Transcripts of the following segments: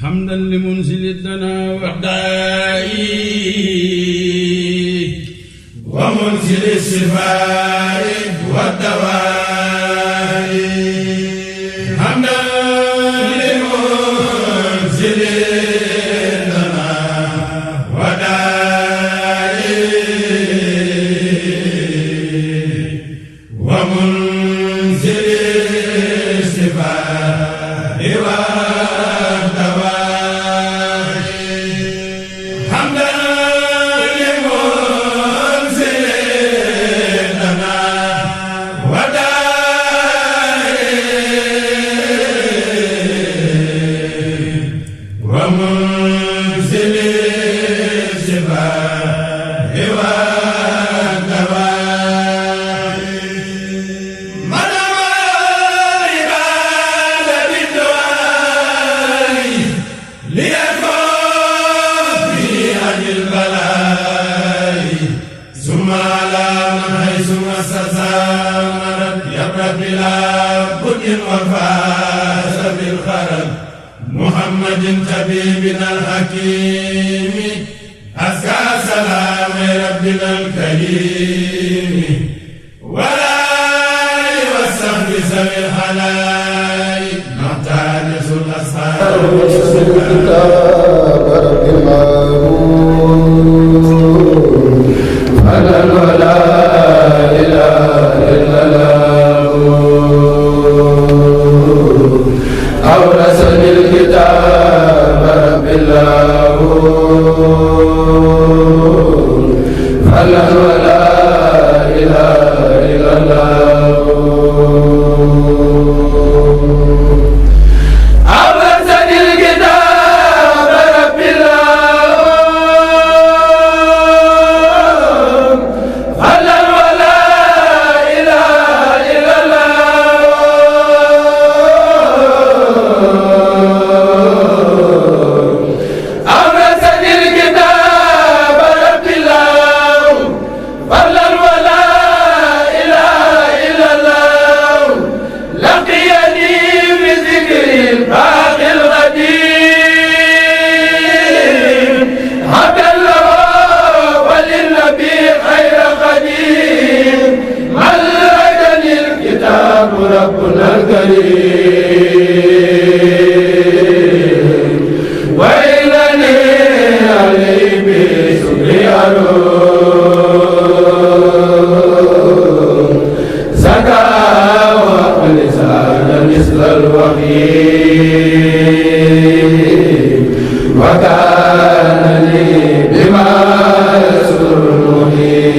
حمدا لمنزل الدنا والداء ومنزل الشفاء والدواء حمدا لمنزل الدنا والداء ومنزل الشفاء وفاز بالخرب محمد طبيبنا الحكيم أزكى سلام ربنا الكريم والآل والصحب ذوي الخلائق نحتاج الأصحاب فلا ولا إله إلا الله أورثني الكتاب رب الله فلا ولا إله إلا الله أورثني الكتاب رب الله فلا ولا إله إلا ربنا الكريم وإنني عليه بشكر أروم زكاة ولسان مثل الوحيد وكان لي بما يسر المهين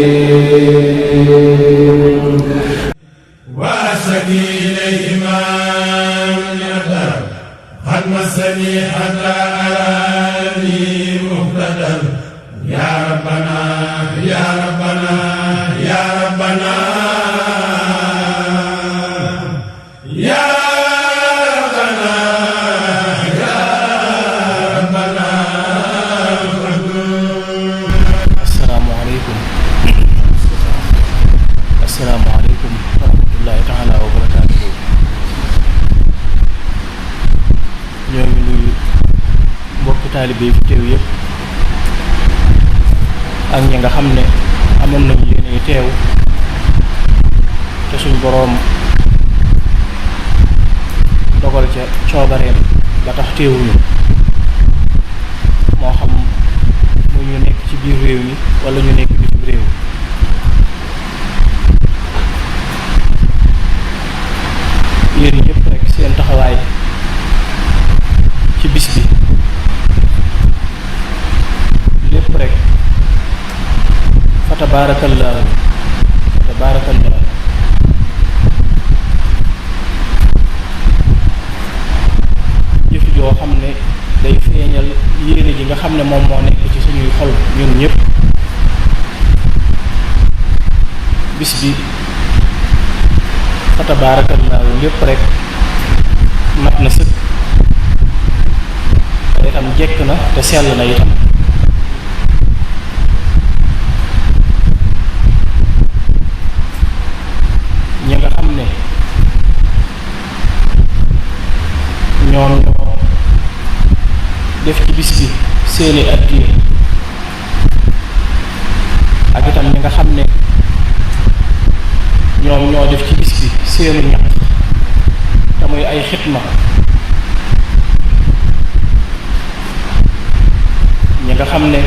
وأشتكي إليهما من الدرب قد مسني حتى أراني مهتدى يا ربنا يا ربنا يا ربنا يا ربنا يا ربنا. السلام عليكم السلام عليكم warahmatullahi taala wa barakaatuhu. ñoo ngi nuyu mbokki taalibe yi fi teew yëpp ak ñi nga xam ne amoon nañu yéene teew te suñ boroom dogal ca coobareem ba tax teewuñu moo xam mu ñu nekk ci biir réew mi wala ñu nekk bitim réew. yéen ñëpp rek seen taxawaay ci bis bi lépp rek fa tabaarakallaahu fa tabaarakallaahu. jëf joo xam ne day feeñal yéene ji nga xam ne moom moo nekk ci suñuy xol ñun ñëpp. bis bi fa tabaarakallaahu lépp rek mat na sëkk te itam jekk na te sell na itam. ñi nga xam ne ñoom ñoo def ci bis bi seeni addiya ak itam ñi nga xam ne ñoom ñoo def ci bis bi seeni ñaq te muy ay xitma ñi nga xam ne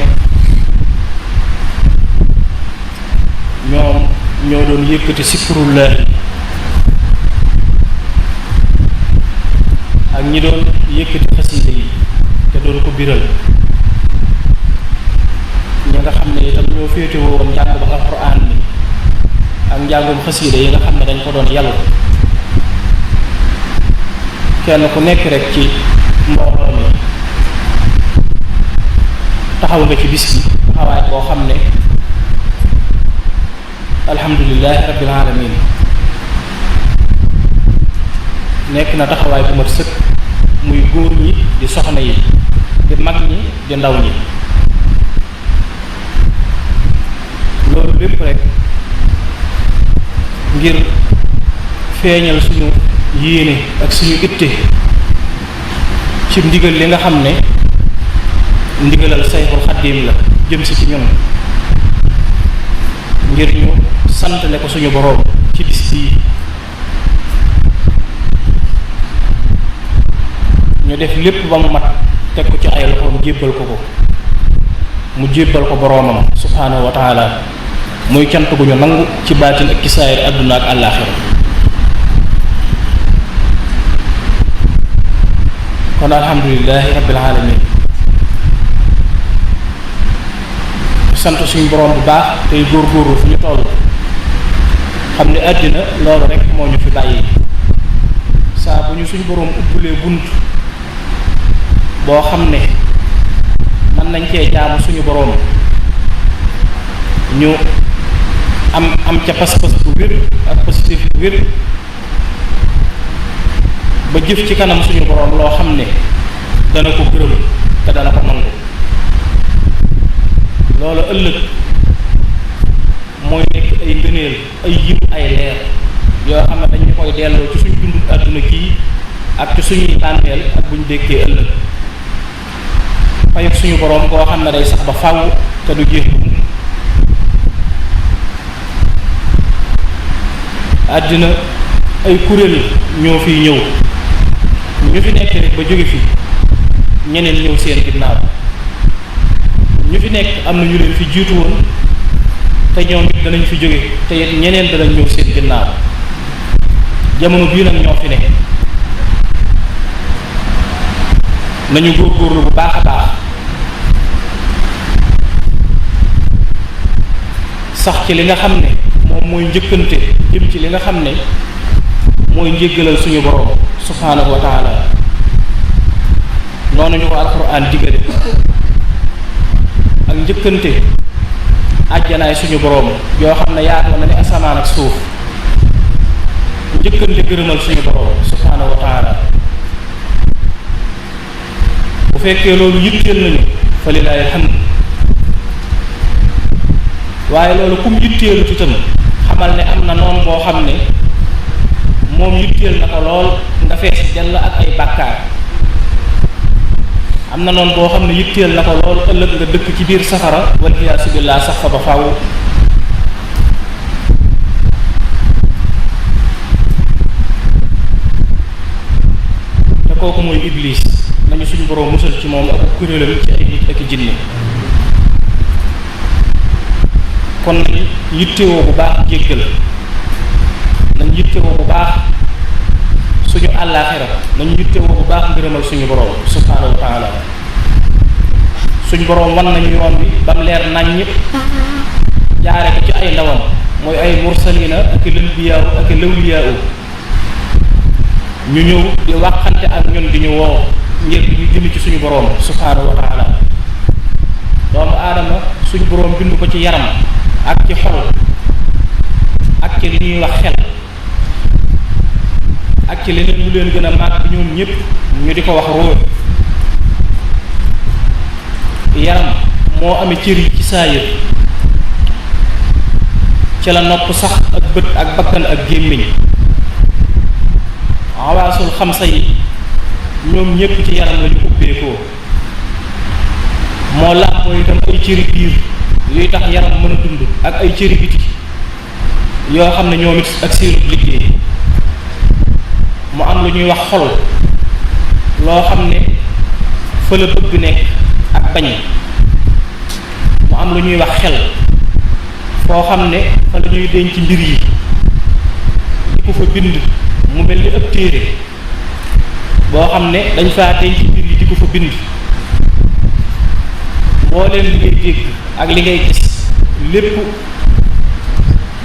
ñoom ñoo doon yëkkati sikrullah ak ñi doon yëkkati xasida yi te doon ko biral ñi nga xam ne itam ñoo féetewoo woon njàngum alxuraan bi ak njàngum xasida yi nga xam ne dañ ko doon yàlla kenn ku nekk rek ci mbooloo mi taxaw nga ci bis bi taxawaay boo xam ne alhamdulilahi rabbil alamin nekk na taxawaay bu mat sëkk muy góor ñi di soxna yi di mag ñi di ndaw ñi loolu lépp rek ngir feeñal suñu yéene ak suñu itte ci ndigal li nga xam ne ndigalal Sayxul Xaddiim la jëm si ci ñun ngir ñu santale ko suñu boroom ci bis bii ñu def lépp ba mu mat teg ko ci ay loxoom jébbal ko mu jébbal ko boroomam subhaanahu wa taala muy cant gu ñu nangu ci baatin ak ci saayir àdduna ak àllaaxira kon alhamdulilahi rabbil alamin sant suñu boroom bu baax tey góorgóorlu fu ñu toll xam ne àddina loolu rek moo ñu fi bàyyi saa bu ñu suñu boroom ubbulee bunt boo xam ne mën nañ cee jaamu suñu boroom ñu am ca pas-pas bu wér ak positif bu wér ba jëf ci kanam suñu boroom loo xam ne dana ko gërëm te dana ko nangu loolu ëllëg mooy nekk ay ngëneel ay yiw ay leer yoo xam ne dañu koy delloo ci suñu dundu àdduna kii ak ci suñuy tànneel ak buñ dékkee ëllëg fayuk suñu boroom koo xam ne day sax ba fàww te du jeex bu àddina ay kuréel ñoo fiy ñëw ñu fi nekk rek ba jóge fi ñeneen ñëw seen ginnaaw ñu fi nekk am na ñu leen fi jiitu woon te ñoom it danañ fi jóge te it ñeneen danañ ñëw seen ginnaaw jamono bii nag ñoo fi nekk nañu góorgóorlu bu baax a baax sax ci li nga xam ne moom mooy njëkkante jëm ci li nga xam ne mooy njéggalal suñu borom subhaanahu wa taala noonu ñu ko alxuraan digale ak njëkkante àjjanaay suñu borom yoo xam ne yaatu na ni asamaan ak suuf njëkkante gërëmal suñu borom subhaanahu wa taala bu fekkee loolu yitteel nañu fa lilahi alhamd waaye loolu kum yitteelu ci tam xamal ne am na noon boo xam ne moom yitteel na ko lool nga fees dell ak ay bàkkaar am na noonu boo xam ne yitteel na ko lool ëllëg nga dëkk ci biir safara wal iyaasu billaah sax fa ba faaw te kooku mooy iblis nañu suñu boroom musal ci moom ak kuréelam ci ay nit ak jinne kon nañ yittewoo bu baax jéggal nañ yittewoo bu baax suñu àllaaxira nañ yittewoo bu baax ngërëmal suñu boroom subhaanahu wa taala suñu boroom wan nañu yoon bi ba mu leer naññ jaare ko ci ay ndawam mooy ay mursalina ak lëmbiyaawu ak lawliyaawu ñu ñëw di waxante ak ñun di ñu woo ngir di ñu jëm ci suñu boroom subhaanahu wa taala doomu aadama suñu boroom bind ko ci yaram ak ci xol ak ci li ñuy wax xel ak ci leneen lu leen gën a màgg ñoom ñépp ñu di ko wax róor yaram moo amee cër yi ci saayir ci la nopp sax ak bët ak bakkan ak gémmiñ awaasul xamsa yi ñoom ñépp ci yaram lañu ubbeekoo làmboo itam ay cëri biir yuy tax yaram mën a dund ak ay cëri biti yoo xam ne ñoom it ak seenub liggéey. mu am lu ñuy wax xol loo xam ne fa la bëgg nekk ak bañ. mu am lu ñuy wax xel foo xam ne fa la ñuy denc mbir yi di ko fa bind mu mel ni ëpp téere boo xam ne dañ faa denc mbir yi di ko fa bind. mbooleem li ngay dégg ak li ngay gis lépp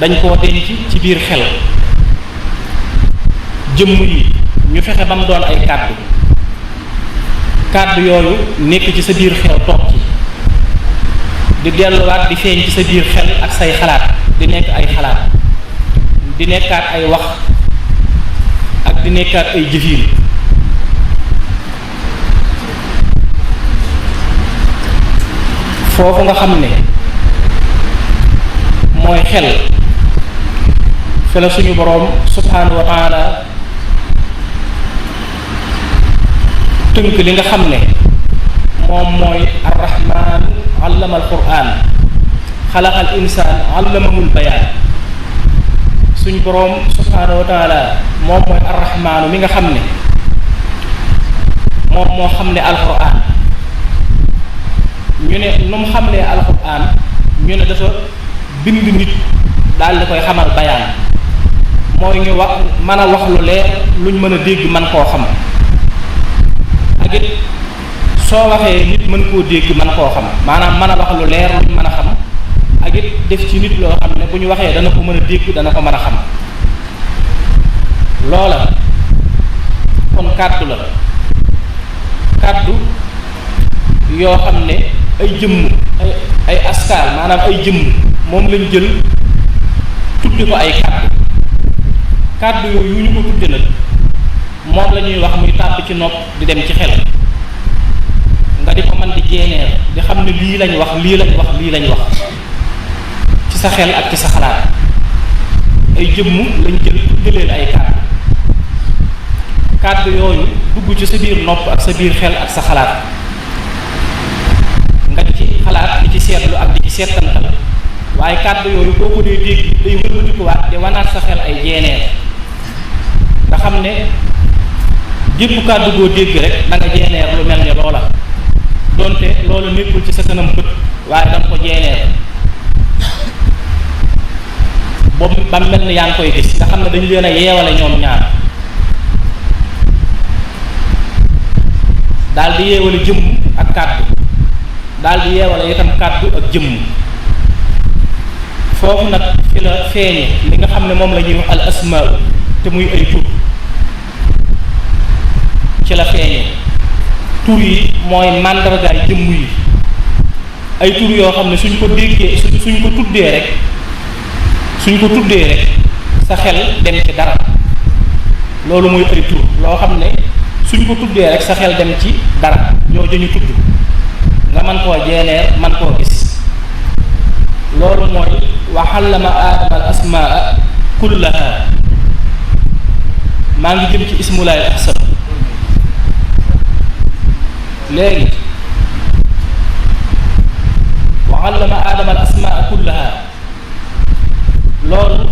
dañ koo denc ci biir xel. jëmm yi ñu fexe ba mu doon ay kàddu kàddu yooyu nekk ci sa biir xel toog ci di delluwaat di feeñ ci sa biir xel ak say xalaat di nekk ay xalaat di nekkaat ay wax ak di nekkaat ay jëfiin. foofu nga xam ne mooy xel fi la suñu boroom subhaanahu wa taala tënk li nga xam ne moom mooy arrahman allama alquran xalaqal insaan allamahul bayaan. suñu boroom subhaanahu wa taala moom mooy arrahmaanu mi nga xam ne moom moo xam ne alquran. ñu ne nu mu xamlee alquran ñu ne dafa bind nit daal di koy xamal bayaan mooy ñu wax mën a wax lu leer luñ mën a dégg man koo xam. ak it soo waxee nit mën koo dégg man koo xam maanaam mën a wax lu leer luñ mën a xam ak it def ci nit loo xam ne bu ñu waxee dana ko mën a dégg dana ko mën a xam. loola kon kàddu la kàddu yoo xam ne ay jëmm ay askar maanaam ay jëmm moom lañ jël tudde ko ay kàddu yooyu yu ñu ko tudde nag moom la ñuy wax muy tàbb ci nopp di dem ci xel nga di ko man di jeeneer di xam ne lii lañ wax lii lañ wax lii lañ wax ci sa xel ak ci sa xalaat. ay jëmm lañ jël tudde leen ay kàddu yooyu dugg ci sa biir nopp ak sa biir xel ak sa xalaat nga di ci xalaat di ci seetlu ak di ci seetantal waaye kàddu yooyu boo ko dee dégg day wëlbatikuwaat di wanaat sa xel ay jeeneer nga xam ne gépp kàddu goo dégg rek da nga jeeneer lu mel ni loola donte loolu nekkul ci sa kanam bët waaye da nga ko jeeneer boobu ba mel ni yaa ngi koy gis nga xam ne dañu leen a yeewale ñoom ñaar daal di yeewale jëmm ak kàddu daal di yeewale itam kàddu ak jëmm. foofu nag fi la feeñe li nga xam ne moom la ñuy wax al asmaa te muy ay tur ci la feeñe tur yi mooy màndargaay jëmm yi ay tur yoo xam ne suñ ko déggee suñ ko tuddee rek sa xel dem ci dara loolu mooy ay tur loo xam ne suñ ko tuddee rek sa xel dem ci dara ñoo jëñu tudd nga man koo jeeneer man koo gis loolu mooy wa allama aadama al asmaa kullaha maa ngi jëm ci ismulaay ahsan léegi wa allama aadama al asmaa kullaha loolu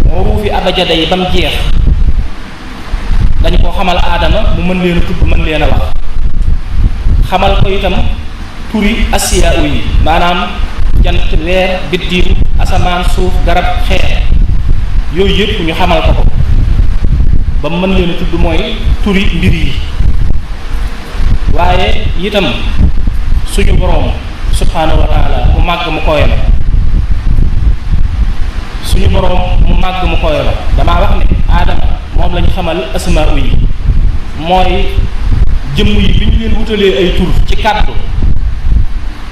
xuruufi abajada yi ba mu jeex dañ ko xamal aadama mu mën leen a tudd mën leen a wax xamal ko itam turi asiyaa yi maanaam jant weer biddiw asamaan suuf garab xeer yooyu yëpp ñu xamal ko ba mu mën leen a tudd mooy turi mbir yi waaye itam suñu boroom subhaanahu wa taala mu màgg mu koy la suñu boroom mu màgg mu koy la damaa wax ne aadama moom lañu xamal asmaa yi mooy jëmm yi bi ñu leen wutalee ay tur ci kàddu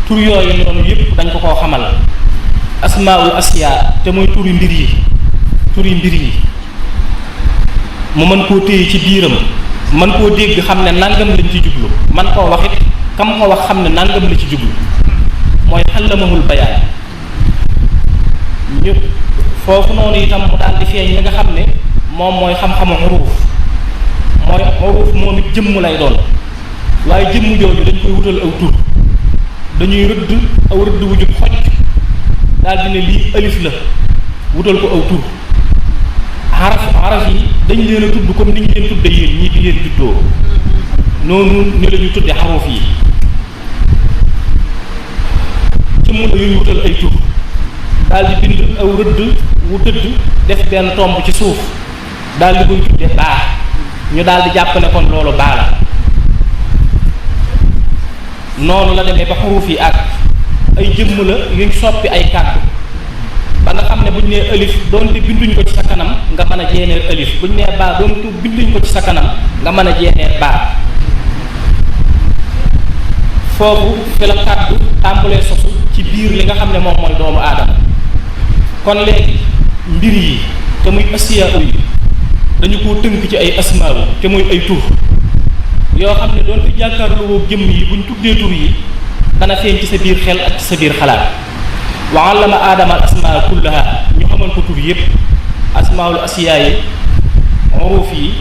tur yooyu noonu yépp dañ ko koo xamal asmaul asiya te mooy turi mbir yi mu mën koo téye ci biiram mën koo dégg xam ne nangam lañ ci jublu man koo wax it kam ko wax xam ne nangam la ci jublu mooy xallamahul bayaan ñu foofu noonu itam mu daal di feeñ li nga xam ne moom mooy xam-xamu xuruuf moom it jëmm lay doon waaye jëmm jooju dañ koy wutal aw tur dañuy rëdd aw rëdd wu jub xoj daal di ne lii alif la wutal ko aw tur araf yi dañ leen a tudd comme ni ñu leen tudde yéen ñii di leen juddoo noonu ni la ñu tudde xaruf yi ci mun a yooyu wutal ay tur daal di bind aw rëdd wu tëdd def benn tomb ci suuf daal di koy tudde baa ñu daal di jàpp ne kon loolu baa la noonu la demee ba xaruf yi ak ay jëmm la yuñ soppi ay kàddu ba nga xam ne buñ nee alif doonte binduñ ko ci sa kanam nga mën a jeeneer alif buñ nee baa doonte binduñ ko ci sa kanam nga mën a jeeneer baa foofu fi la kàddu tàmbalee sosu ci biir li nga xam ne moom mooy doomu aadama kon léegi mbir yi te muy asiyaa yi dañu koo tënk ci ay asmaaw te muy ay tur yoo xam ne doonte jàkkaarloo jëmm yi buñ tuddee tur yi dana feeñ ci sa biir xel ak ci sa biir xalaat wa allama aadama al asmaa kullaha ñu xamal ko tur yépp asmaawul asiyaa yi uruuf yi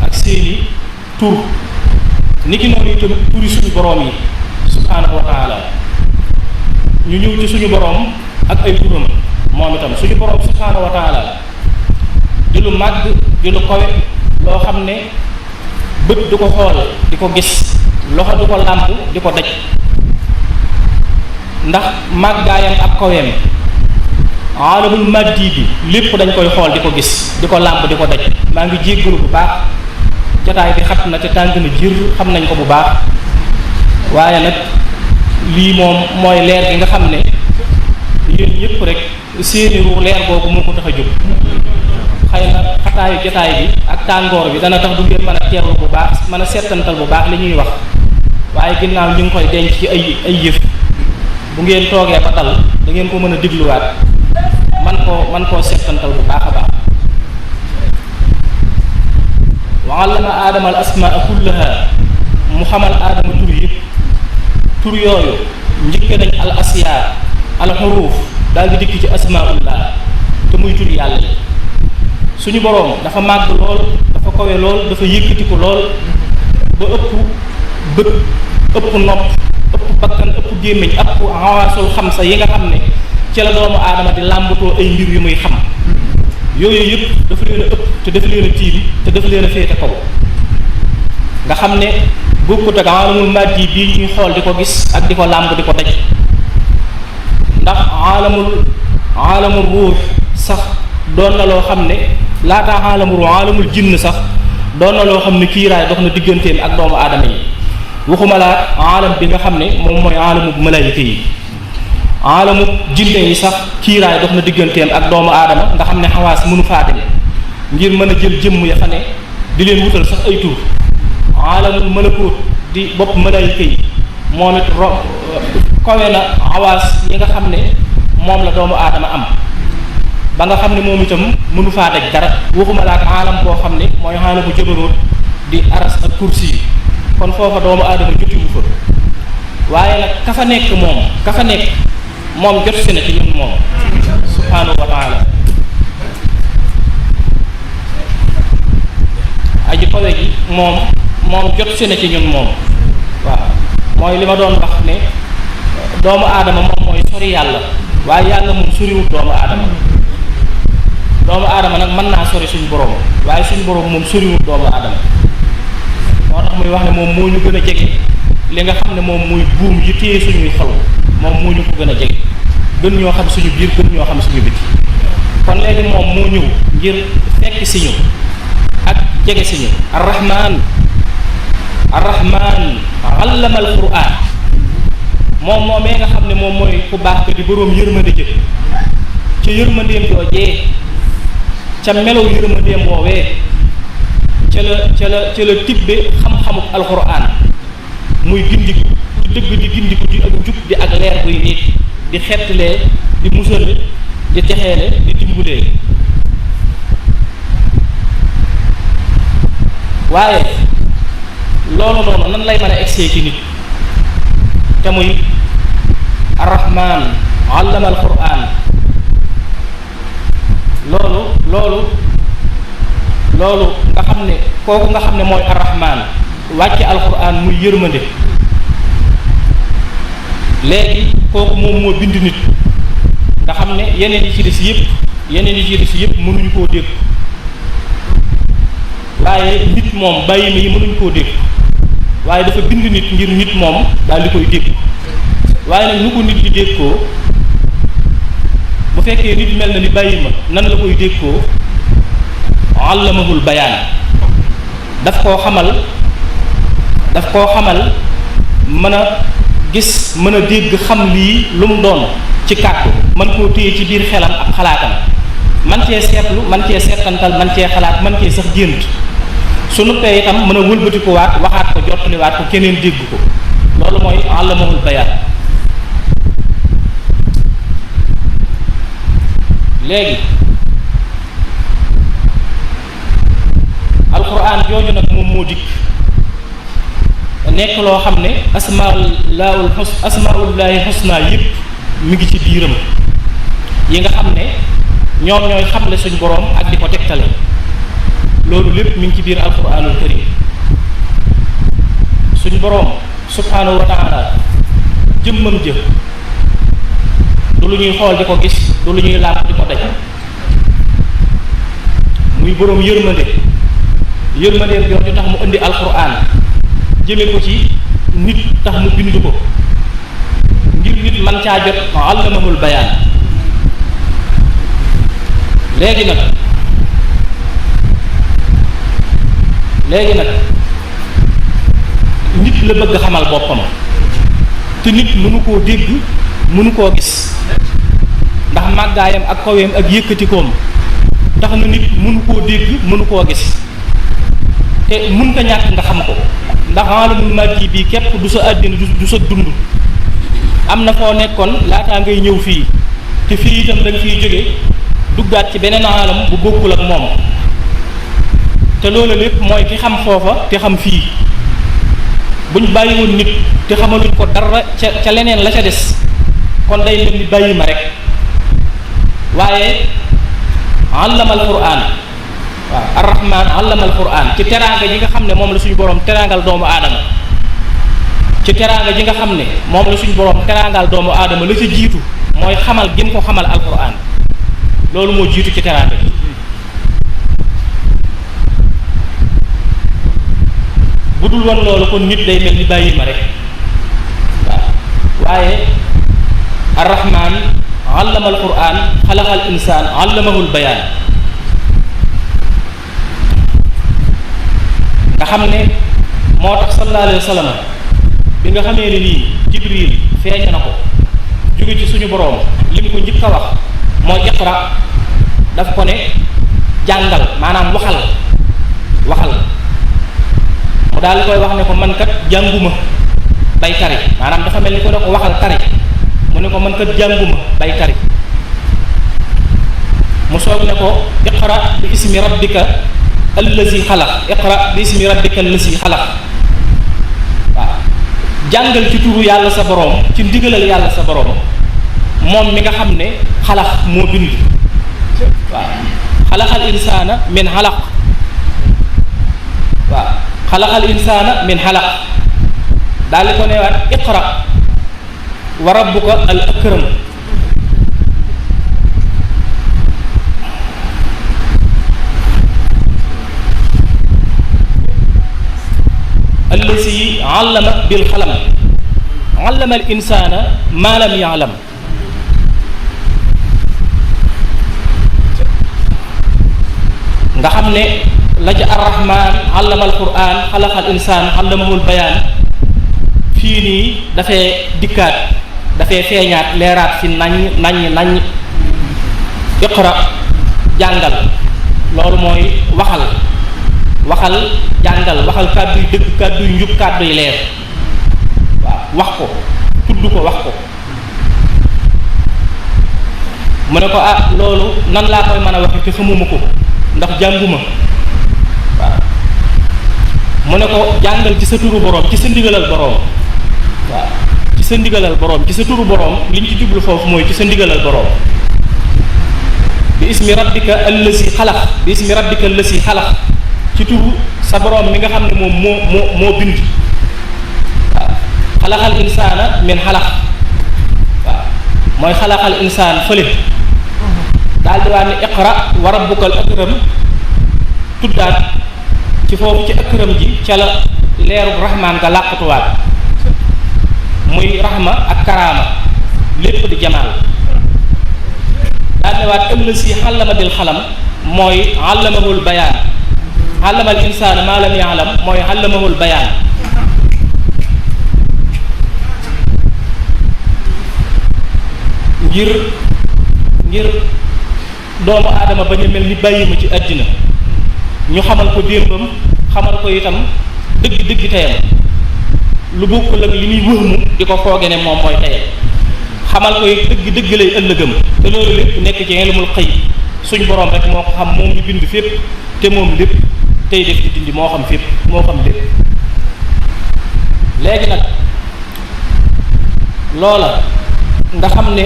ak seeni tur niki noonu itam turi suñu boroom yi subhaanahu wa taala ñu ñëw ci suñu boroom ak ay turam moom itam suñu boroom subhaanahu wa taala di lu màgg di lu kawe loo xam ne bët du ko xool di ko gis loxo du ko làmp di ko daj ndax màggaayam ak kaweem aalamul maddi bi lépp dañ koy xool di ko gis di ko làmp di ko daj maa ngi jéggalu bu baax jotaay bi xat na te tàng na jër xam nañ ko bu baax waaye nag lii moom mooy leer gi nga xam ne yéen ñëpp rek seeni ruux leer boobu moo ko tax a jóg xëy na xataayu jotaay bi ak tàngoor bi dana tax du ngeen mën a teewlu bu baax mën a settantal bu baax li ñuy wax waaye ginnaaw ñu ngi koy denc ci ay yëf bu ngeen toogee ba dal da ngeen ko mën a digluwaat man koo settantal bu baax a baax wa allama aadama al asmaa kullaha mu xamal aadama tur yëpp tur yooyu njëkke nañ al asiyaa al xuruuf daal di dikk ci asmaullah te muy tur yàlla yi suñu boroom dafa màgg lool dafa kawe lool dafa yëkkatiku lool ba ëpp bët ëpp nopp ëpp bakkan ëpp gémmiñ ëpp xawaasul xam sa yi nga xam ne ci la doomu aadama di làmbatoo ay mbir yu muy xam yooyu yëpp dafa leen a ëpp te dafa leen a tiim te dafa leen a féete kaw nga xam ne bokkut ak aalamul maddi bii ñuy xool di ko gis ak di ko làmb di ko daj ndax aalamul ruux sax doon na loo xam ne laataa aalamul jinn sax doon na loo xam ne kiiraay dox na digganteem ak doomu aadama yi waxuma laa aalam bi nga xam ne moom mooy aalamu malaayika yi aalamu jinne yi sax kiiraay dox na digganteem ak doomu aadama nga xam ne xawaas mënu faa dem ngir mën a jël jëmm ya fa ne di leen wutal sax ay tur aalamul malakoot di bopp malaayika yi moom it kawe na xawaas yi nga xam ne moom la doomu aadama am ba nga xam ne moom itam mënu faa daj dara waxuma laa ak aalam boo xam ne mooy aalamu jabaroot di aras ak kursi yi kon foofa doomu aadama jotiwu fa waaye nag ka fa nekk moom jot si na ci ñun moom subhaanahu wa taala aji kawe gi moom jot si na ci ñun moom waaw mooy li ma doon wax ne doomu aadama moom mooy sori yàlla waaye yàlla moom soriwut doomu aadama nag mën naa sori suñu borom waaye suñu borom moom soriwut doomu aadama moo tax muy wax ne moom moo ñu gën a jege li nga xam ne moom muy buum yi téye suñuy xol moom moo ñu ko gën a jege gën ñoo xam suñu biir gën ñoo xam suñu biti kon léegi moom moo ñëw ngir fekk si ñu ak jege si ñu arrahman allama alquran moom moomee nga xam ne moom mooy ku baax ko di boroom yërmande jë ca yërmandeem joojee ca melow yërmandeem woowee ca la tibbe xam-xamuk alquran muy gindiku di dëgg di gindiku di ak jub di ak leer buy nit di xettlee di musale di texeele di dimbulee waaye loolu noonu nan lay mën a egsee ci nit te muy arrahman allama alquran loolu nga xam ne kooku nga xam ne mooy arrahman wàcce alquran muy yërmande léegi kooku moom moo bind nit nga xam ne yeneen yi ci des yépp mënuñu koo dégg waaye nit moom bàyyi ma yi mënuñu koo dégg waaye dafa bind nit ngir nit moom daal di koy dégg waaye nag nu ko nit di dégg koo bu fekkee nit mel na ni bàyyi ma nan la koy dégg koo allamahul bayaan daf koo xamal mën a gis mën a dégg xam lii lu mu doon ci kàddu man koo téye ci biir xelam ak xalaatam man cee seetlu man cee seetantal man cee xalaat man cee sax gént su nuppee itam mën a wëlbati ko waat waxaat ko jottaliwaat ko keneen dégg ko loolu mooy allamahul bayaan. léegi alquran jooju nag moom moo dikk nekk loo xam ne asmaullahi xusna yëpp mi ngi ci biiram yi nga xam ne ñoom ñooy xamle suñ boroom ak di ko tegtale loolu lépp mi ngi ci biir alquranul karim suñ boroom subhanahu wa taala jëmmam jë du lu ñuy xool di ko gis du lu ñuy làmp di ko daj muy boroom yërmandeem jooju tax mu indi alquran jëme ko ci nit tax mu bind ko ngir nit man caa jot allamahul bayaan. léegi nag nit la bëgg xamal boppam te nit mënu koo dégg mënu koo gis ndax màggaayam ak kaweem ak yëkkatikoom tax na nit mënu koo dégg mënu koo gis te mën ko ñàkk nga xam ko ndax alamul maddi bii képp du sa àddina du sa dund am na foo nekkoon laataa ngay ñëw fii te fii itam da nga fiy jóge duggaat ci beneen alam bu bokkul ak moom te loolu lépp mooy ki xam foofa te xam fii buñ bàyyi woon nit te xamaluñ ko dara ca leneen la ca des kon day mel ni bàyyi ma rek waaye allamal quraan waaw arrahman allamal quraan ci teraanga ji nga xam ne moom la suñu boroom teraangal doomu aadama ci teraanga ji nga xam ne moom la suñu boroom teraangal doomu aadama la ca jiitu mooy xamal gi mu ko xamal alquran loolu moo jiitu ci teraanga ji bu dul woon loolu kon nit day mel ni bàyyi ma rek waaw waaye arrahman allamal quraan xalaqal insaan allamahul bayaan nga xam ne moo tax sallallahu alayhi wa sallam bi nga xamee ne nii jibril feeñ na ko jóge ci suñu boroom li mu ko njëkk a wax mooy iqra daf ko ne jàngal maanaam waxal mu daal di koy wax ne ko man kat jànguma bay tari maanaam dafa mel ni ko ne ko waxal tari mu ne ko man kat jànguma bay tari mu soog ne ko iqra bi ismi rabbika allazi xalaq iqra bi ismi rabbika allazi xalaq waaw jàngal ci turu yàlla sa boroom ci ndigalal yàlla sa boroom moom mi nga xam ne xalaq moo bind waaw xalaqal insaana min xalaq waaw xalaqal insaana min xalaq daal di ko newaat iqra wa rabbuka al akram allazi allama bil xalam allama al insaana ma lam ya'lam nga xam ne la ca arrahman allama al quran xalaqal insaan allamahul bayaan fii nii dafay dikkaat dafay feeñaat leeraat fi naññ iqra jàngal loolu mooy waxal jàngal waxal kàdduy dëgg kàdduy njub kàdduy leer waaw wax ko tudd ko wax ko mu ne ko ah loolu nan laa koy mën a waxe te xamuma ko ndax jànguma waaw mu ne ko jàngal ci sa turu boroom ci sa ndigalal boroom waaw ci sa ndigalal boroom ci sa turu boroom liñ ci jublu foofu mooy ci sa ndigalal boroom bi ismi rabbika allasi xalaq bi ismi rabbika allasi xalaq ci turu sa boroom mi nga xam ne moom moo bind waaw xalaqal insaana min xalaq mooy xalaqal insaan fële daal di wax ne iqra wa rabbukal akram tuddaat ci foofu ci akram ji ca la leerub rahmaan nga làqatuwaat muy rahma ak karaama lépp di jamaal daal di waat ëllësi xallama bil xalam mooy allamahul bayaan allamal insaana maa lam ya'lam mooy allamahul bayaan ngir doomu aadama bañ a mel ni bàyyi ma ci àddina ñu xamal ko démbam xamal ko itam dëgg teyam lu bokkul ak li muy wëhmu di ko fooge ne moom mooy teyam xamal ko it dëgg lay ëllëgam te loolu lépp nekk ci ilmul xëy suñ borom rek moo ko xam moom ñu bind fépp te moom lépp tey def di dindi moo xam fépp moo xam lépp léegi nag loola nga xam ne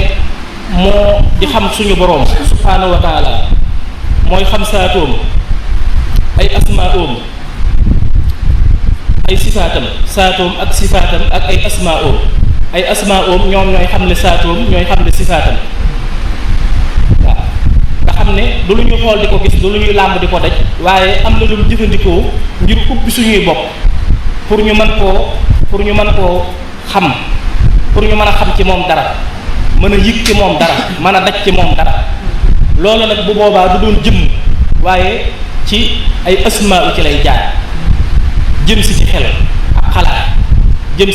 moo di xam suñu borom subhaanahu wa taala mooy xam saatoom ay asmaoom ay sifaatam saatoom ak sifaatam ak ay asmaoom ñoom ñooy xam ne saatoom ñooy xam ne sifaatam waaw nga xam ne du lu ñuy xool di ko gis du lu ñuy làmb di ko daj waaye am na lu mu jëfandikoo ngir ubbi suñuy bopp pour ñu mën koo xam pour ñu mën a xam ci moom dara mën a yëg ci moom dara mën a daj ci moom dara loolu nag bu boobaa du doon jëmm waaye ci ay asmaa ci lay jaar jëm si ci xel ak xalaat jëm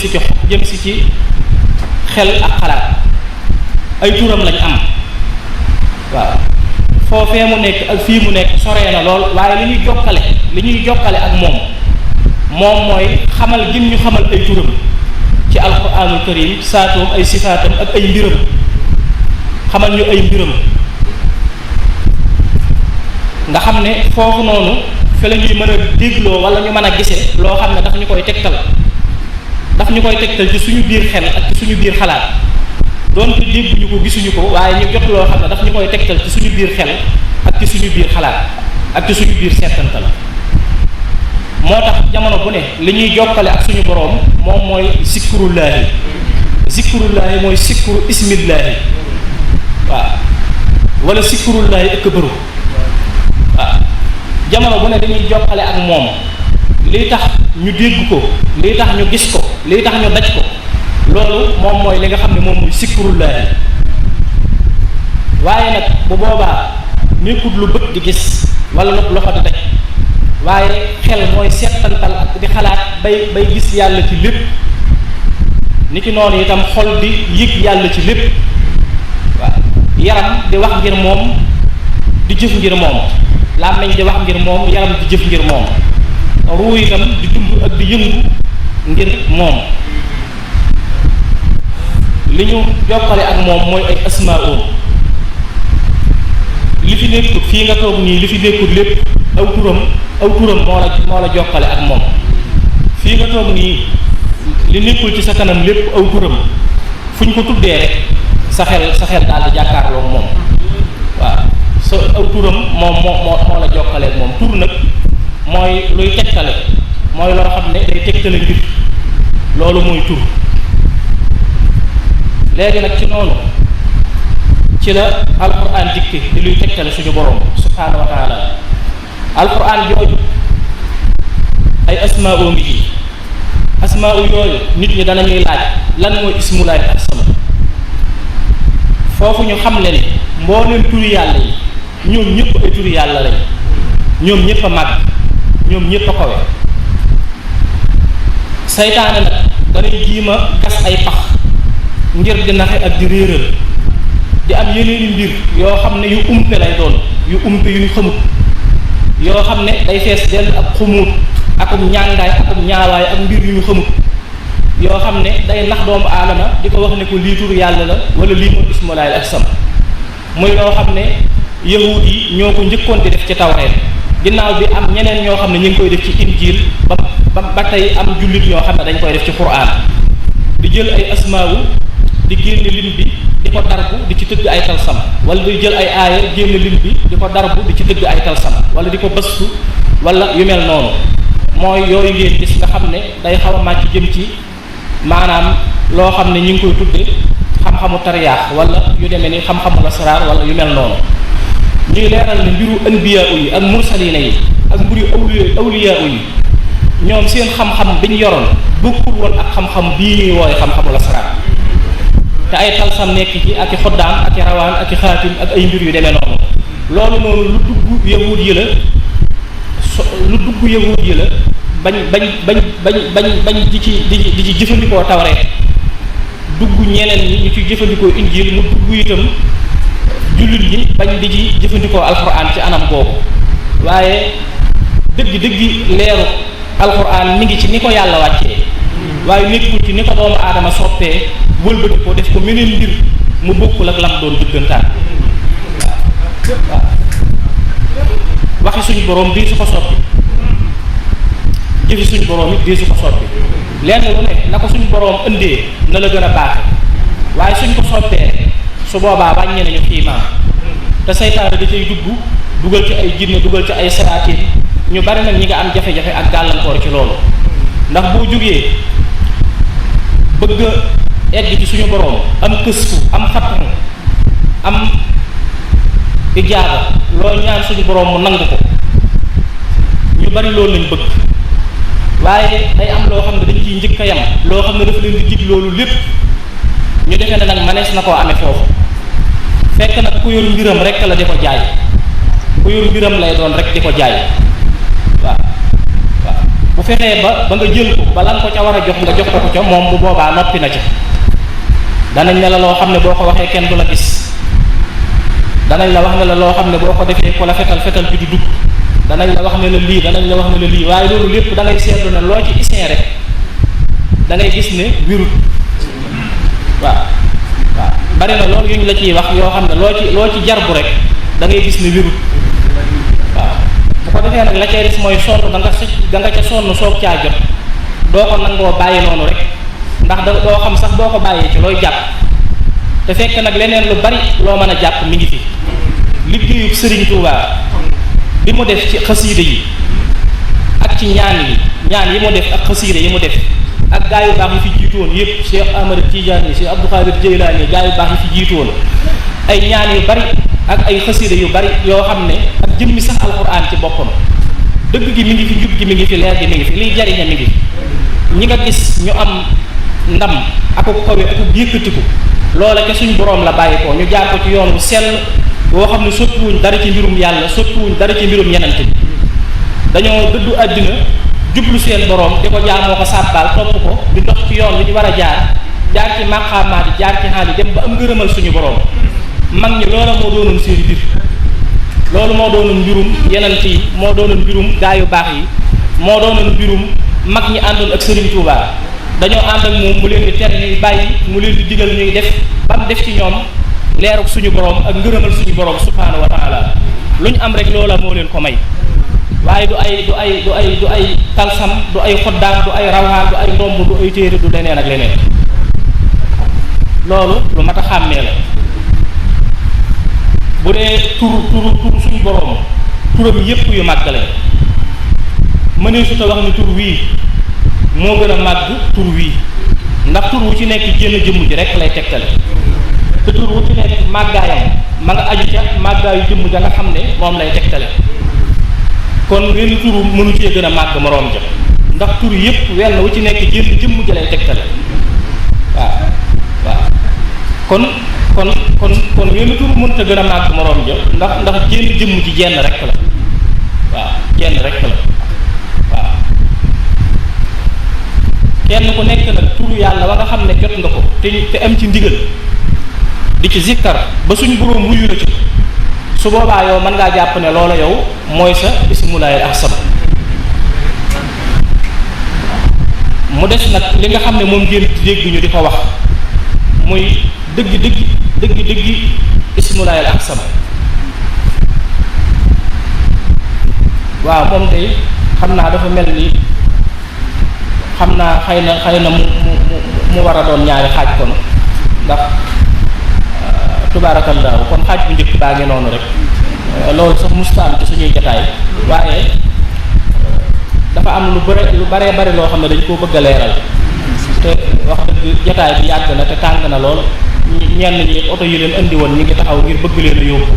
si ci xel ak xalaat ay turam lañ am waaw foofee mu nekk ak fii mu nekk soree na lool waaye li ñuy jokkale ak moom mooy xamal gim ñu xamal ay turam ci alquranul karim saatoom ay sifaatam ak ay mbiram xamal ñu ay mbiram nga xam ne foofu noonu fi la ñuy mën a dégloo wala ñu mën a gisee loo xam ne daf ñu koy tegtal ci suñu biir xel ak ci suñu biir xalaat doonte dégguñu ko gisuñu ko waaye ñu jot loo xam ne daf ñu koy tegtal ci suñu biir xel ak ci suñu biir xalaat ak ci suñu biir settantal moo tax jamono bu ne li ñuy jokkale ak suñu boroom moom mooy zikrullaahi mooy sikru ismillaahi waaw wala zikrullaahi akbaru waaw jamono bu ne dañuy jokkale ak moom lii tax ñu dégg ko lii tax ñu gis ko lii tax ñu daj ko loolu moom mooy li nga xam ne moom mooy zikrullaahi waaye nag bu boobaa nekkut lu bët di gis wala lu loxo di daj waaye xel mooy settantal ak di xalaat bay gis yàlla ci lépp niki noonu itam xol di yëg yàlla ci lépp waaw yaram di wax ngir moom di jëf ngir moom làmmiñ di wax ngir moom yaram di jëf ngir moom ruu itam di dund ak di yëngu ngir moom li ñu jokkale ak moom mooy ay asmaa'um li fi nekkut fii nga toog nii li fi nekkut lépp aw turam moo la jokkale ak moom fii nga toog nii li nekkul ci sa kanam lépp aw turam fu ñu ko tuddee rek sa xel daal di jàkkaarloog moom waaw sa aw turam moo la jokkale ak moom tur nag mooy luy tegtale mooy loo xam ne day tegtale mbir loolu mooy tur léegi nag ci noonu ci la alquran dikki di luy tegtale suñu borom subhaanahu wa taala alquran jooju ay asmaa'u ngi ji asmaa'u yooyu nit ñi danañuy laaj lan mooy ismulaay asama foofu ñu xam le ni mbooleem turi yàlla yi ñoom ñëpp ay turi yàlla lañ ñoom ñëpp a màgg ñoom ñëpp a kawe saytaane nag danay jiima gas ay pax ngir di naxe ak di réeral di am yeneeni mbir yoo xam ne yu umpe lay doon yu umpe yu ñu xamut yoo xam ne day fees dell ak xumuut akum ñàngaay akum ñaawaay ak mbir yu ñu xamut yoo xam ne day nax doomu aadama di ko wax ne ko lii turu yàlla la wala lii mooy ismulaay ak sam muy loo xam ne yahuud yi ñoo ko njëkkoon di def ci tawreet ginnaaw bi am ñeneen ñoo xam ne ñu ngi koy def ci injiil ba tey am jullit ñoo xam ne dañ koy def ci quraan di jël ay asmaawu di génne lim bi di ko darbu di ci tëgg ay talsam wala di jël ay aaya génne lim bi di ko darbu di ci tëgg ay talsam wala di ko bëstu wala yu mel noonu mooy yooyu ngeen gis nga xam ne day xaw a màcc jëm ci maanaam loo xam ne ñu ngi koy tudde xam xam-xamu tariyaax wala yu demee ni xam-xamu lasraar wala yu mel noonu ñuy leeral ne mbiru anbiyaa yi ak mursalina yi ak mbiru awliyaa yi ñoom seen xam-xam bi ñu yoroon bokkul woon ak xam-xam bii ñuy wooye xam-xamu lasraar te ay talsam nekk ci ak i xoddaam ak i rawaan ak i xaatim ak ay mbir yu demee noonu loolu noonu lu dugg yahuud yi la bañ di ci jëfandikoo tawreet dugg ñeneen ñi ñu ci jëfandikoo injil mu dugg itam jullit ñi bañ di ci jëfandikoo alxuraan ci anam boobu waaye dëgg leeru alxuraan mi ngi ci ni ko yàlla wàccee waaye nekkul ci ni ko doomu aadama soppee wëlbati ko def ko meneen mbir mu bokkul ak lam doon dëggantaan waaw waxi suñu borom di su ko soppi jëfi suñu borom it di su ko soppi lenn lu ne na ko suñu borom indee na la gën a baaxe waaye suñ ko soppee su boobaa wàññee nañu xiimaam te saytaane da cay dugal ci ay jinne dugal ci ay saraatin ñu bari nag ñi nga am jafe-jafe ak gàllankoor ci loolu ndax boo jógee bëgg egg ci suñu borom am kësfu am xatmu am ijaaba loo ñaan suñu borom mu nangu ko ñu bari loolu lañ bëgg waaye day am loo xam ne dañ ciy njëkk a yam loo xam ne dafa leen di jig loolu lépp ñu defee ne nag manees na koo amee foofu fekk nag ku yor mbiram rek la di ko jaay ku yor mbiram lay doon rek di ko jaay waaw bu fexee ba nga jël ko bala nga ko ca war a jox nga jox ko ca moom bu boobaa noppi na ca danañ ne la loo xam ne boo ko waxee kenn du la gis danañ la wax ne la loo xam ne boo ko defee ku la fetal bi du dugg danañ la wax ne la lii danañ la wax ne la lii waaye loolu lépp da ngay seetlu ne loo ci iseen rek da ngay gis ne wirut waaw bari na loolu yu ñu la ciy wax yoo xam ne loo ci jarbu rek da ngay gis ne wirut waaw bu ko defee nag la cay des mooy sonn da nga ca sonn soog caa jot doo ko nangoo bàyyi noonu rek ndax doo xam sax boo ko bàyyee ci looy jàpp te fekk nag leneen lu bari loo mën a jàpp mi ngi fi liggéeyub Sëriñ Tuubaa bi mu def ci xasiida yi ak ci ñaan yi mu def ak xasiida yi mu def ak gaa yu baax yi fi jiitoon yépp Cheikh Ahmad Tidiane Cheikh Abdou Khadir Jeylaani gaa yu baax yi fi jiitoon ay ñaan yu bari ak ay xasiida yu bari yoo xam ne ak jëmmi sax alxuraan ci boppam dëgg gi mi ngi fi njub gi mi ngi fi leer gi mi ngi fi liy jariña mi ngi fi ñi nga gis ñu am ndam aku kawe aku yëkkatiku loola ca suñ boroom la bàyyi ko ñu jaar ko ci yoon wu sell boo xam ne sottiwuñ dara ci mbirum yàlla sottiwuñ dara ci mbirum yenante bi dañoo dëddu àddina jublu seen boroom di ko jaamoo ko sàbbaal topp ko di dox ci yoon wi ñu war a jaar ci maqaamaati jaar ci xaali dem ba am ngërëmal suñu boroom mag ñi loola moo doonoon seen bir loolu moo doonoon mbirum yenante yi moo doonoon mbirum gaa yu baax yi moo doonoon mbirum mag ñi àndoon ak Sëriñ Tuubaa dañoo ànd ak moom mu leen di tere ñuy bàyyi mu leen di digal ñuy def ba mu def ci ñoom leeruk suñu borom ak ngërëmal suñu borom subhaanahu wa taala lu ñu am rek loola moo leen ko may waaye du ay talsam du ay xoddaan du ay rawaan du ay ndomb du ay téere du leneen ak leneen loolu lu mat a xàmmee la bu dee turu suñu borom turam yépp yu màgg lañ mënee su ta wax ni tur wii moo gën a màgg tur wii ndax tur wu ci nekk génn jëmm ji rek lay tegtale te tur wu ci nekk màggaayam ma nga aju ca màggaayu jëmm ja nga xam ne moom lay tegtale kon wenn tur mënu cee gën a màgg moroom ja ndax tur yépp wenn wu ci nekk génn jëmm ji lay tegtale waaw kon wenn tur mënut a gën a màgg moroom ja ndax génn jëmm ji jenn rek la waaw jenn rek la waaw kenn ku nekk nag turu yàlla wa nga xam ne jot nga ko te am ci ndigal di ci zikkar ba suñu boroom wuyu la ci su boobaa yow mën ngaa jàpp ne loola yow mooy sa ismulaayil ahsan mu des nag li nga xam ne moom ngeen dégg ñu di ko wax muy dëgg ismulaayil ahsan waaw moom tey xam naa dafa mel ni xam naa xëy na mu war a doon ñaari xaaj kon ndax tubaarakallaahu kon xaaj bu njëkk baa ngi noonu rek loolu sax mustaan ci suñuy jataay waaye dafa am lu baree bari loo xam ne dañ koo bëgg a leeral te wax dëgg jataay bi yàgg na te tàng na lool ñenn ñi oto yi leen indi woon ñi ngi taxaw ngir bëgg leen a yóbbu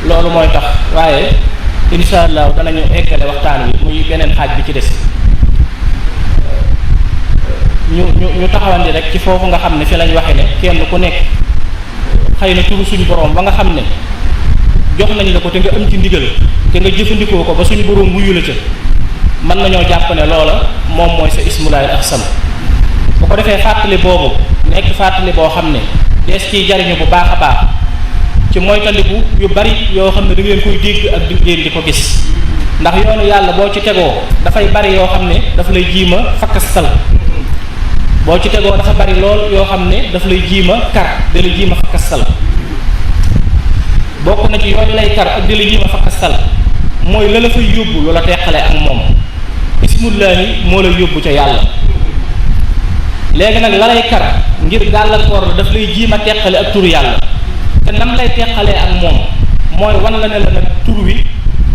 loolu mooy tax waaye insha allah danañu eggale waxtaan wi muy beneen xaaj bi ci des ñu taxawandi rek ci foofu nga xam ne fi lañ waxe ne kenn ku nekk xëy na turu suñu borom ba nga xam ne jox nañ la ko te nga am ci ndigal te nga jëfandikoo ko ba suñu borom wuyu la ca mën nañoo jàpp ne loola moom mooy sa ismulaahil ahsan bu ko defee fàttali boobu nekk fàttali boo xam ne dees ciy jariñu bu baax a baax ci moytandiku yu bari yoo xam ne da ngeen koy dégg ak di ngeen di ko gis ndax yoonu yàlla boo ci tegoo dafay bari yoo xam ne daf lay jiima fakkastal boo ci tegoo dafa bari lool yoo xam ne daf lay jiima kar da lay jiima fakkastal bokk na ci yooyu lay kar ak di la jiima fakkastal mooy la la fay yóbbu loola teqale ak moom ismullaahi moo lay yóbbu ca yàlla léegi nag la lay kar ngir gàllankoor la daf lay jiima teqale ak turu yàlla te nam lay teqalee ak moom mooy wan la ne la nag tur wi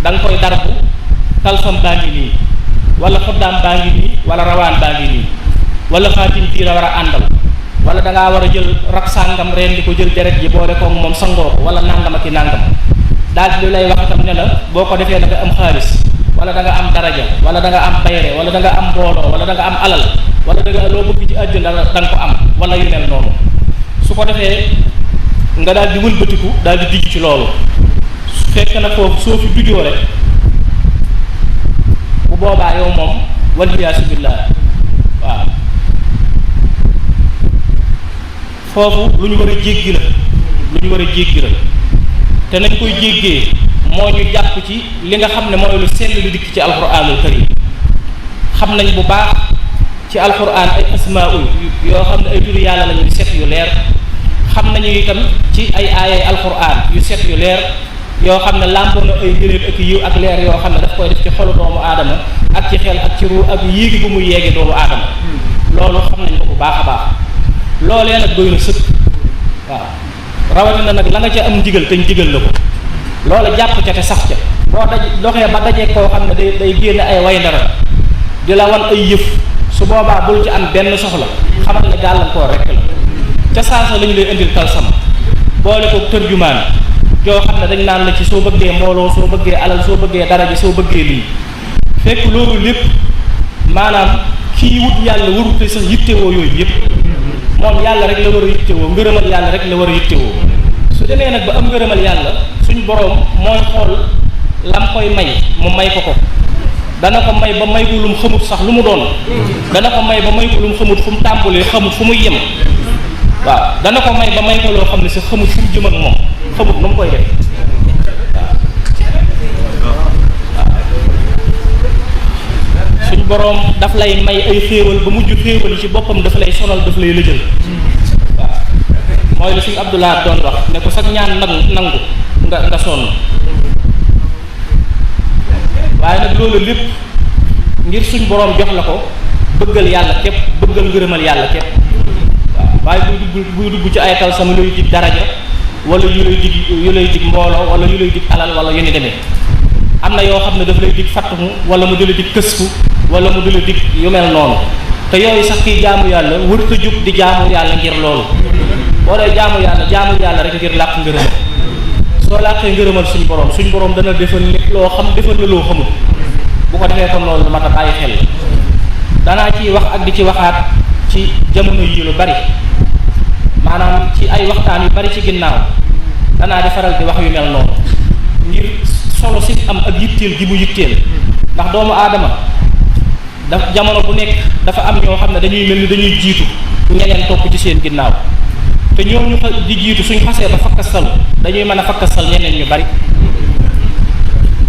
da nga koy darbu talsam baa ngi nii wala xoddaam baa ngi nii wala rawaan baa ngi nii wala xaatim tii la war a àndal wala da ngaa war a jël rab sàngam reen di ko jël deret ji boole koog moom sangoo ko wala nàngam ak i nàngam daal di lay wax itam ne la boo ko defee da nga am xaalis wala da nga am daraja wala da nga am bayre wala da nga am mbooloo wala da nga am alal wala da nga loo bëgg ci àddina da nga ko am wala yu mel noonu su ko defee nga daal di wëlbatiku daal di dijj ci loolu su fekk na foofu soo fi dujoo rek bu boobaa yow moom waliyaasu billaah waaw foofu lu ñu war a jéggi la te nañ koy jéggee moo ñu jàpp ci li nga xam ne mooy lu sell lu dikk ci alquranul karim xam nañ bu baax ci alquran ay asmaul yoo xam ne ay turu yàlla lañu yu set yu leer xam nañu itam ci ay aayay alquran yu set yu leer yoo xam ne làmboo na ay ngëneel ak yiw ak leer yoo xam ne daf koy def ci xolu doomu aadama ak ci xel ak ci ruu ak yéegi bu muy yeegi doomu aadama loolu xam nañ ko bu baax a baax loolee nag doy na sëkk waaw rawatina nag la nga ca am ndigal te ñu digal la ko loola jàpp ca te sax ca boo doxee ba dajee koo xam ne day génne ay way ndara di la wan ay yëf su boobaa bul ci am benn soxla xamal ne gàllankoor rek la ca saasa lañu lay indil talsam boole ko tërjumaan joo xam ne dañ naan la ci soo bëggee mbooloo soo bëggee alal soo bëggee daraja soo bëggee lii fekk loolu lépp maanaam kii wut yàlla warute sax yittewoo yooyu yëpp moom yàlla rek la war a yittewoo ngërëmal yàlla rek la war a yittewoo su demee nag ba am ngërëmal yàlla suñ boroom mooy xool lam koy may mu may ko dana ko may ba may ko lu mu xamut sax lu mu doon dana ko may ba may ko lu mu xamut fu mu tàmbalee xamut fu muy yem waaw dana ko may ba may ko loo xam ne sax xamut fu mu jëm ak moom xamut nu mu koy def suñ boroom daf lay may ay xéewal ba mujj xéewal yi ci boppam daf lay sonal daf lay lëjal waaw mooy lu suñ Abdullah doon wax ne ko sax ñaan nangu nga sonn waaye nag loolu lépp ngir suñ boroom jox la ko bëggal yàlla képp bëggal ngërëmal yàlla képp waaw waaye buy dugg ci ay talsam yu lay dig daraja wala yu lay dig mbooloo wala yu lay dig alal wala yu ni demee am na yoo xam ne daf lay dig fattumu wala mu dila dig kësku wala mu dila dig yu mel noonu te yooyu sax kiy jaamu yàlla wërta jug di jaamu yàlla ngir loolu boo dee jaamu yàlla rek ngir làq ngërëmal soo làqee ngërëmal suñ borom dana defal nit loo xam defal la loo xamul bu ko defee kon loolu lu mat a bàyyi xel danaa ciy wax ak di ci waxaat ci jamono yii lu bari maanaam ci ay waxtaan yu bari ci ginnaaw danaa di faral di wax yu mel noonu ngir solo si am ak yitteel gi mu yitteel ndax doomu aadama daf jamono bu nekk dafa am ñoo xam ne dañuy mel ni dañuy jiitu ñeneen topp ci seen ginnaaw te ñoom ñu di jiitu suñ xasee ba fakkastalu dañuy mën a fakkastal ñeneen ñu bari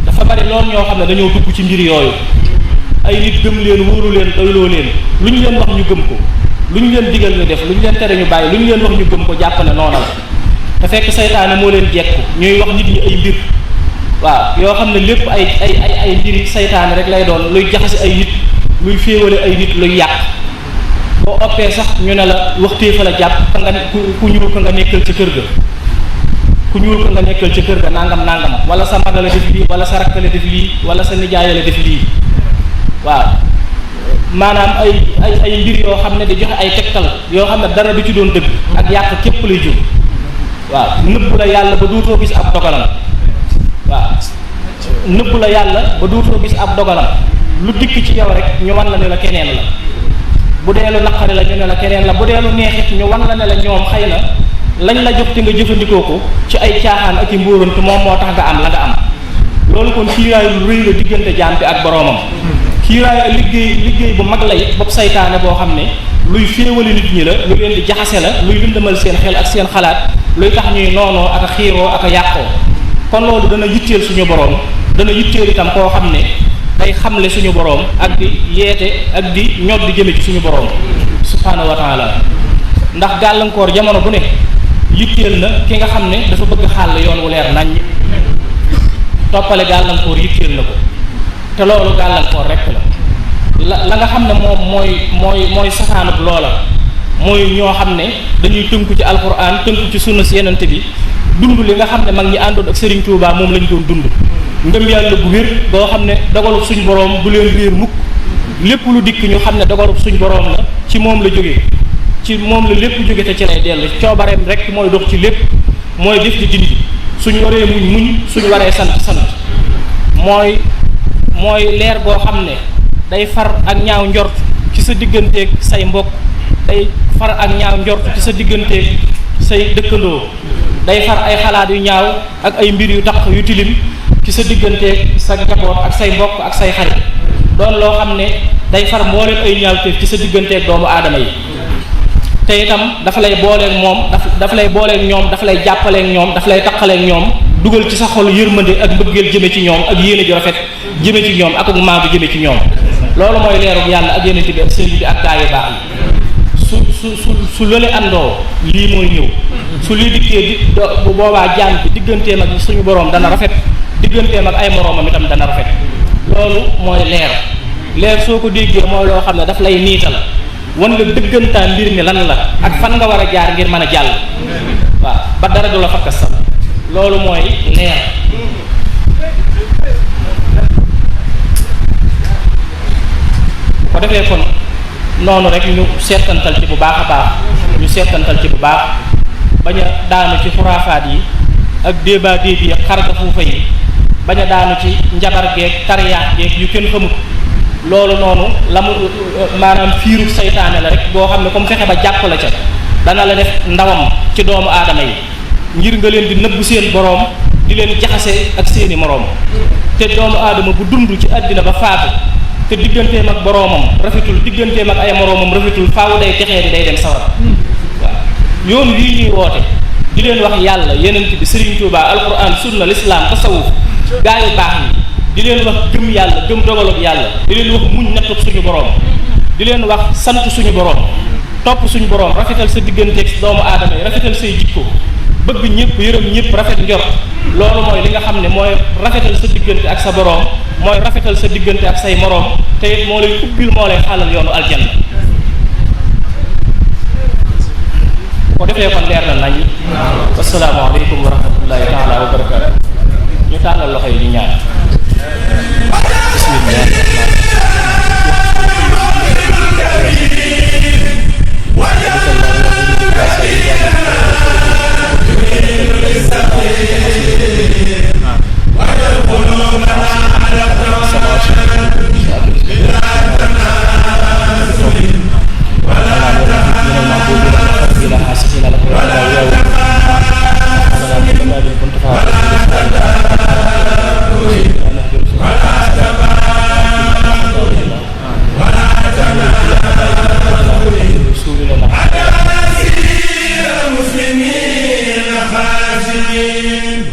dafa bari loolu ñoo xam ne dañoo dugg ci mbir yooyu ay nit gëm leen wóoru leen doyloo leen lu ñu leen wax ñu gëm ko lu ñu leen digal ñu def lu ñu leen tere ñu bàyyi lu ñu leen wax ñu gëm ko jàpp ne noona la te fekk saytaane moo leen jekku ñuy wax nit ñi ay mbir waaw yoo xam ne lépp ay mbiri saytaane rek lay doon luy jaxasi ay nit luy féewale ay nit luy yàq boo oppee sax ñu ne la waxtee fa la jàpp ka nga ku ñuul ka nga nekkal ca kër ga ku ñuul ka nga nekkal ca kër ga nangam wala sa maga la def lii wala sa rakk la def lii wala sa nijaay la def lii waaw maanaam ay mbir yoo xam ne di joxe ay tegtal yoo xam ne dara du ci doon dëgg ak yàq képp lay jur waaw nëbb la yàlla ba duutoo gis ab dogalam waaw nëbb la yàlla ba duutoo gis ab dogalam lu dikk ci yow rek ñu wan la ne la keneen la bu dee lu naqari la ñu ne la keneen la bu dee lu neexit ñu wan la ne la ñoom xëy na lañ la jox te nga jëfandikoo ko ci ay caaxaan ak i mbóorantu moom moo tax nga am la nga am loolu kon kiiraayu lu rëy la diggante jaam bi ak boroomam kiiraayu liggéey bu mag la it bopp saytaane boo xam ne luy féewali nit ñi la lu leen di jaxase la luy lëndëmal seen xel ak seen xalaat luy tax ñuy noonoo ak a xiiroo ak a yàqoo kon loolu dana yitteel suñu boroom dana yitteel itam koo xam ne day xamle suñu boroom ak di yeete ak di ñod di jëme ci suñu boroom subhaanahu wa taala ndax gàllankoor jamono bu ne yitteel na ki nga xam ne dafa bëgg xàll yoon wu leer naññ toppale gàllankoor yitteel na ko te loolu gàllankoor rekk la nga xam ne moom mooy safaanub loola mooy ñoo xam ne dañuy tënku ci alquran tënku ci sunna si yenante bi dund li nga xam ne mag ñi àndoon ak Serigne Touba moom lañ doon dund ngëm yàlla bu wér boo xam ne dogalub suñ boroom du leen réer mukk lépp lu dikk ñu xam ne dogalub suñ boroom la ci moom la jógee ci moom la lépp jóge te ci lay dellu coobareem rek mooy dox ci lépp mooy def di dindi suñu waree muñ suñu waree sant mooy leer goo xam ne day far ak ñaaw njort ci sa digganteeg say mbokk day far ak ñaaw njort ci sa digganteeg say dëkkandoo day far ay xalaat yu ñaaw ak ay mbir yu taq yu tilim ci sa digganteeg sa njaboot ak say mbokk ak say xarit doon loo xam ne day far mbooleem ay ñaawteef ci sa digganteeg doomu aadama yi te itam dafa lay booleeg moom dafa lay booleeg ñoom dafa lay jàppaleeg ñoom dafa lay taqaleeg ñoom dugal ci sa xol yërmande ak mbëggeel jëme ci ñoom ak yéene ju rafet jëme ci ñoom ak maandu jëme ci ñoom loolu mooy leerug yàlla ak yeneen bi ak sëriñ bi ak gaa yu baax yi su lële àndoo lii mooy ñëw su lii dikkee bu boobaa jaam bi digganteem ak suñu boroom dana rafet digganteem ak ay moroomam itam dana rafet loolu mooy leer soo ko déggee mooy loo xam ne daf lay niital wan la dëggantaan mbir mi lan la ak fan nga war a jaar ngir mën a jàll waaw ba dara du la fakkas sax loolu mooy leer ko defee kon noonu rek ñu seetantal ci bu baax a baax bañ a daanu ci xuraafaat yi ak débat débi xarga fuufa yi bañ a daanu ci njabar geeg tariyaax geeg yu kenn xamut loolu noonu la mu maanaam fiiru saytaane la rek boo xam ne comme fexe ba jàpp la ca dana la def ndawam ci doomu aadama yi ngir nga leen di nëbb seen boroom di leen jaxase ak seeni moroom te doomu aadama bu dund ci àddina ba faatu te digganteem ak boroomam rafetul digganteem ak ay moroomam rafetul faaw day texee di day dem sawar waaw yoon wii ñuy woote di leen wax yàlla yenent bi Serigne Touba alquran sunna l'islam tasawuf gaa yu baax yi di leen wax gëm yàlla gëm dogalub yàlla di leen wax muñ nattub suñu boroom di leen wax sant suñu boroom topp suñu boroom rafetal sa digganteeg doomu aadama yi rafetal say jikko bëgg ñëpp yërëm ñëpp rafet njort loolu mooy li nga xam ne mooy rafetal sa diggante ak sa boroom mooy rafetal sa diggante ak say moroom te it moo lay ubbil moo lay xàllal yoonu aljanna ko defee kon leer na nañ asalaamaaleykum wa rahmatullahi taala wa barakaatu ñu tàllal loxo yi ñu ñaan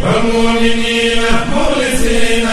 والمؤمنين مخلصين